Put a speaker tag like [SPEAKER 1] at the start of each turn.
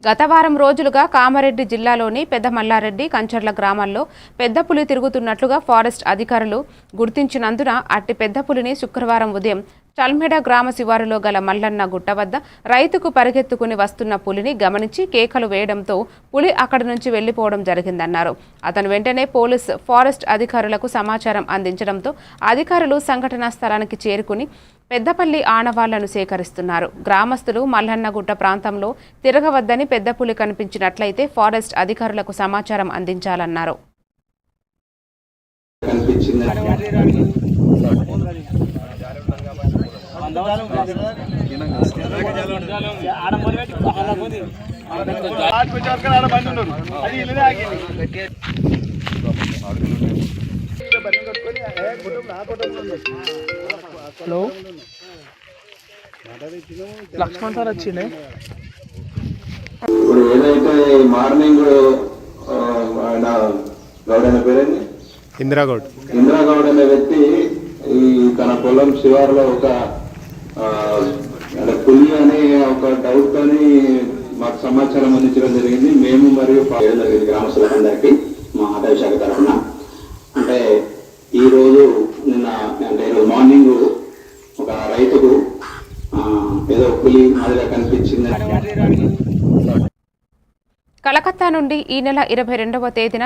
[SPEAKER 1] గత వారం రోజులుగా కామారెడ్డి జిల్లాలోని పెద్దమల్లారెడ్డి కంచర్ల గ్రామాల్లో పెద్ద పులి తిరుగుతున్నట్లుగా ఫారెస్ట్ అధికారులు గుర్తించినందున అట్టి పెద్ద పులిని శుక్రవారం ఉదయం చల్మెడ గ్రామ శివారులో గల మల్లన్న గుట్ట వద్ద రైతుకు పరిగెత్తుకుని వస్తున్న పులిని గమనించి కేకలు వేయడంతో పులి అక్కడి నుంచి వెళ్లిపోవడం జరిగిందన్నారు. అతను వెంటనే ఫారెస్ట్ అధికారులకు సమాచారం అందించడంతో అధికారులు సంఘటనా స్థలానికి చేరుకుని పెద్దపల్లి ఆనవాళ్లను సేకరిస్తున్నారు. గ్రామస్తులు మల్లన్నగుట్ట ప్రాంతంలో తిరగవద్దని పెద్ద పులి కనిపించినట్లయితే ఫారెస్ట్ అధికారులకు సమాచారం అందించాలన్నారు.
[SPEAKER 2] హలో లక్ష్మణ్ సార్ వచ్చిండే.
[SPEAKER 3] ఇప్పుడు ఏదైతే మార్నింగ్ గౌడ్ అనే పేరేంటి ఇందిరాగౌడ్ అనే వ్యక్తి ఈ తన పొలం శివారులో ఒక పులి అనే ఒక డౌట్ తోని మాకు సమాచారం అందించడం జరిగింది. మేము మరియు గ్రామస్తులందరికీ మా అటవీ శాఖ తరఫున అంటే ఈరోజు ఈరోజు మార్నింగ్ ఒక రైతుకు ఏదో పులి మాదిరిగా కనిపించింది.
[SPEAKER 1] కలకత్తా నుండి ఈ నెల 22వ తేదీన